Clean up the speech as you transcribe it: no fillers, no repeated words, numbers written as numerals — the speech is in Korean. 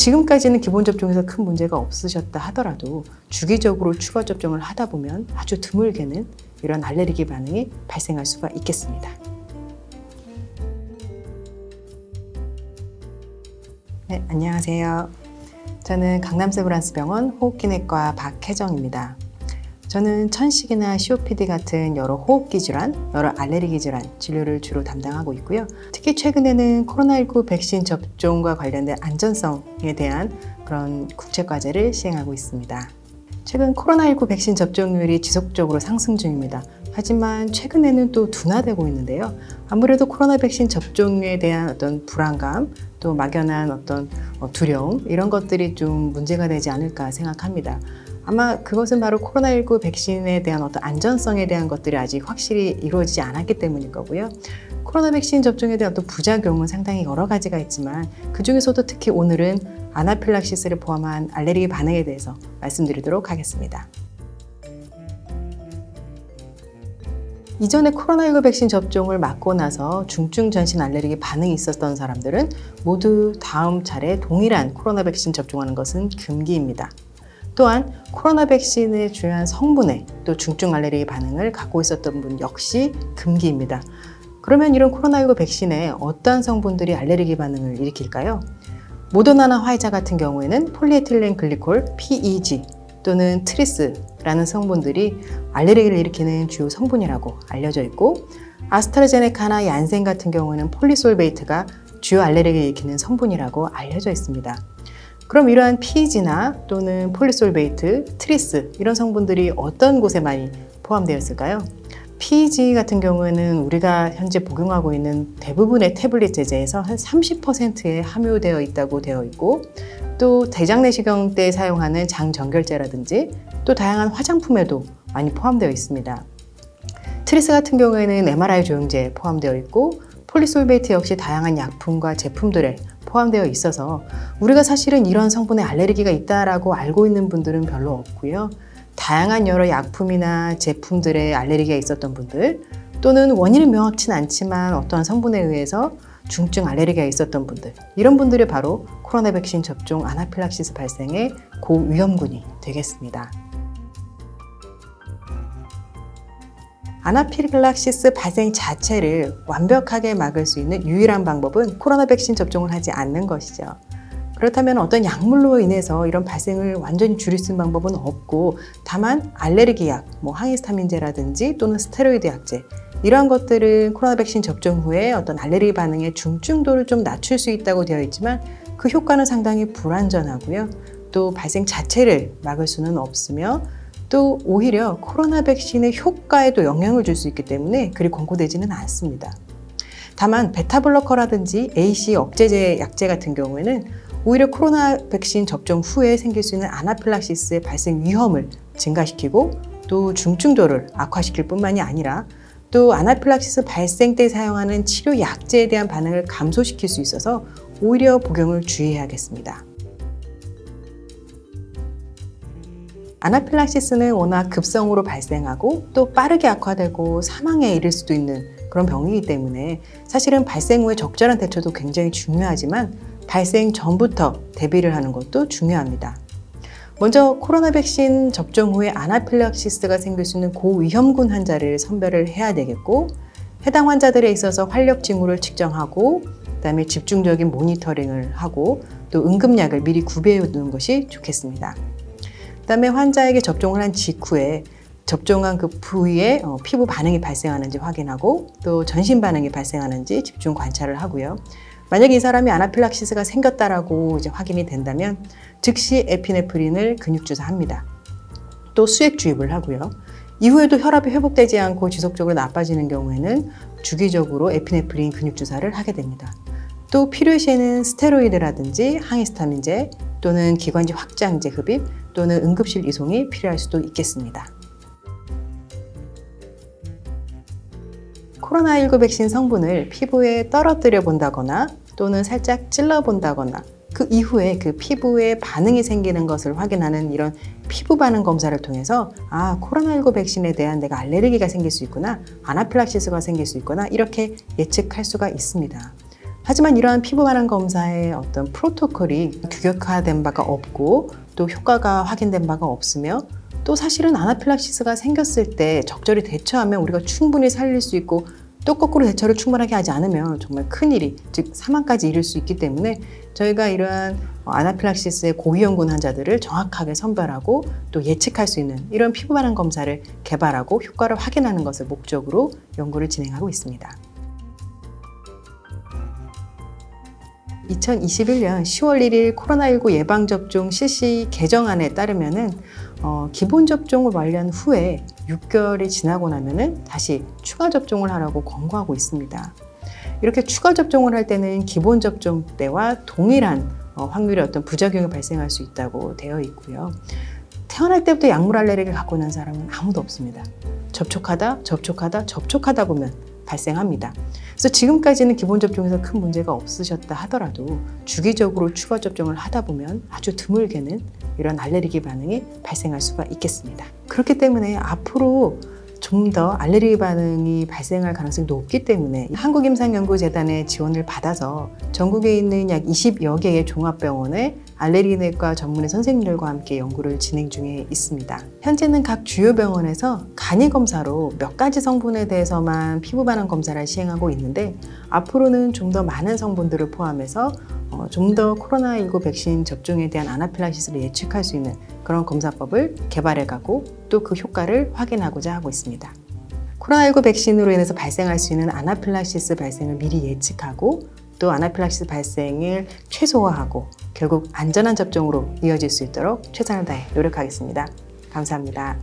지금까지는 기본 접종에서 큰 문제가 없으셨다 하더라도 주기적으로 추가 접종을 하다 보면 아주 드물게는 이런 알레르기 반응이 발생할 수가 있겠습니다. 네, 안녕하세요. 저는 강남세브란스병원 호흡기내과 박혜정입니다. 저는 천식이나 COPD 같은 여러 호흡기 질환, 여러 알레르기 질환 진료를 주로 담당하고 있고요. 특히 최근에는 코로나19 백신 접종과 관련된 안전성에 대한 그런 국제과제를 시행하고 있습니다. 최근 코로나19 백신 접종률이 지속적으로 상승 중입니다. 하지만 최근에는 또 둔화되고 있는데요. 아무래도 코로나 백신 접종에 대한 어떤 불안감, 또 막연한 어떤 두려움, 이런 것들이 좀 문제가 되지 않을까 생각합니다. 아마 그것은 바로 코로나19 백신에 대한 어떤 안전성에 대한 것들이 아직 확실히 이루어지지 않았기 때문일 거고요. 코로나 백신 접종에 대한 어떤 부작용은 상당히 여러 가지가 있지만 그 중에서도 특히 오늘은 아나필락시스를 포함한 알레르기 반응에 대해서 말씀드리도록 하겠습니다. 이전에 코로나19 백신 접종을 맞고 나서 중증 전신 알레르기 반응이 있었던 사람들은 모두 다음 차례 동일한 코로나 백신 접종하는 것은 금기입니다. 또한 코로나 백신의 주요한 성분에 또 중증 알레르기 반응을 갖고 있었던 분 역시 금기입니다. 그러면 이런 코로나19 백신에 어떤 성분들이 알레르기 반응을 일으킬까요? 모더나나 화이자 같은 경우에는 폴리에틸렌 글리콜, PEG 또는 트리스라는 성분들이 알레르기를 일으키는 주요 성분이라고 알려져 있고, 아스트라제네카나 얀센 같은 경우에는 폴리솔베이트가 주요 알레르기를 일으키는 성분이라고 알려져 있습니다. 그럼 이러한 PEG나 또는 폴리솔베이트, 트리스 이런 성분들이 어떤 곳에 많이 포함되어 있을까요? PEG 같은 경우에는 우리가 현재 복용하고 있는 대부분의 태블릿 제제에서 한 30%에 함유되어 있다고 되어 있고, 또 대장내시경 때 사용하는 장정결제라든지 또 다양한 화장품에도 많이 포함되어 있습니다. 트리스 같은 경우에는 MRI 조영제에 포함되어 있고, 폴리솔베이트 역시 다양한 약품과 제품들에 포함되어 있어서 우리가 사실은 이런 성분에 알레르기가 있다라고 알고 있는 분들은 별로 없고요. 다양한 여러 약품이나 제품들에 알레르기가 있었던 분들, 또는 원인은 명확치는 않지만 어떠한 성분에 의해서 중증 알레르기가 있었던 분들, 이런 분들이 바로 코로나 백신 접종 아나필락시스 발생의 고위험군이 되겠습니다. 아나필락시스 발생 자체를 완벽하게 막을 수 있는 유일한 방법은 코로나 백신 접종을 하지 않는 것이죠. 그렇다면 어떤 약물로 인해서 이런 발생을 완전히 줄일 수 있는 방법은 없고, 다만 알레르기 약, 항히스타민제라든지 또는 스테로이드 약제, 이러한 것들은 코로나 백신 접종 후에 어떤 알레르기 반응의 중증도를 좀 낮출 수 있다고 되어 있지만 그 효과는 상당히 불안전하고요. 또 발생 자체를 막을 수는 없으며, 또 오히려 코로나 백신의 효과에도 영향을 줄 수 있기 때문에 그리 권고되지는 않습니다. 다만 베타블로커라든지 AC 억제제 약제 같은 경우에는 오히려 코로나 백신 접종 후에 생길 수 있는 아나필락시스의 발생 위험을 증가시키고 또 중증도를 악화시킬 뿐만이 아니라 또 아나필락시스 발생 때 사용하는 치료 약제에 대한 반응을 감소시킬 수 있어서 오히려 복용을 주의해야겠습니다. 아나필락시스는 워낙 급성으로 발생하고 또 빠르게 악화되고 사망에 이를 수도 있는 그런 병이기 때문에 사실은 발생 후에 적절한 대처도 굉장히 중요하지만 발생 전부터 대비를 하는 것도 중요합니다. 먼저 코로나 백신 접종 후에 아나필락시스가 생길 수 있는 고위험군 환자를 선별을 해야 되겠고, 해당 환자들에 있어서 활력 징후를 측정하고 그다음에 집중적인 모니터링을 하고 또 응급약을 미리 구비해 두는 것이 좋겠습니다. 그다음에 환자에게 접종을 한 직후에 접종한 그 부위에 피부 반응이 발생하는지 확인하고 또 전신 반응이 발생하는지 집중 관찰을 하고요. 만약에 이 사람이 아나필락시스가 생겼다라고 이제 확인이 된다면 즉시 에피네프린을 근육주사합니다. 또 수액 주입을 하고요. 이후에도 혈압이 회복되지 않고 지속적으로 나빠지는 경우에는 주기적으로 에피네프린 근육주사를 하게 됩니다. 또 필요시에는 스테로이드라든지 항히스타민제 또는 기관지 확장제 흡입 또는 응급실 이송이 필요할 수도 있겠습니다. 코로나19 백신 성분을 피부에 떨어뜨려 본다거나 또는 살짝 찔러 본다거나 그 이후에 그 피부에 반응이 생기는 것을 확인하는 이런 피부 반응 검사를 통해서 코로나19 백신에 대한 내가 알레르기가 생길 수 있구나, 아나필락시스가 생길 수 있구나, 이렇게 예측할 수가 있습니다. 하지만 이러한 피부 반응 검사의 어떤 프로토콜이 규격화된 바가 없고 또 효과가 확인된 바가 없으며 또 사실은 아나필락시스가 생겼을 때 적절히 대처하면 우리가 충분히 살릴 수 있고 또 거꾸로 대처를 충분하게 하지 않으면 정말 큰일이, 즉 사망까지 이를 수 있기 때문에 저희가 이러한 아나필락시스의 고위험군 환자들을 정확하게 선별하고 또 예측할 수 있는 이런 피부 반응 검사를 개발하고 효과를 확인하는 것을 목적으로 연구를 진행하고 있습니다. 2021년 10월 1일 코로나19 예방접종 실시 개정안에 따르면은 기본 접종을 완료한 후에 6개월이 지나고 나면은 다시 추가 접종을 하라고 권고하고 있습니다. 이렇게 추가 접종을 할 때는 기본 접종 때와 동일한 확률의 어떤 부작용이 발생할 수 있다고 되어 있고요. 태어날 때부터 약물 알레르기를 갖고 있는 사람은 아무도 없습니다. 접촉하다 보면 발생합니다. 그래서 지금까지는 기본 접종에서 큰 문제가 없으셨다 하더라도 주기적으로 추가 접종을 하다 보면 아주 드물게는 이런 알레르기 반응이 발생할 수가 있겠습니다. 그렇기 때문에 앞으로 좀 더 알레르기 반응이 발생할 가능성이 높기 때문에 한국임상연구재단의 지원을 받아서 전국에 있는 약 20여 개의 종합병원의 알레르기내과 전문의 선생님들과 함께 연구를 진행 중에 있습니다. 현재는 각 주요 병원에서 간이 검사로 몇 가지 성분에 대해서만 피부 반응 검사를 시행하고 있는데 앞으로는 좀 더 많은 성분들을 포함해서 좀 더 코로나19 백신 접종에 대한 아나필락시스를 예측할 수 있는 그런 검사법을 개발해가고 또 그 효과를 확인하고자 하고 있습니다. 코로나19 백신으로 인해서 발생할 수 있는 아나필락시스 발생을 미리 예측하고 또 아나필락시스 발생을 최소화하고 결국 안전한 접종으로 이어질 수 있도록 최선을 다해 노력하겠습니다. 감사합니다.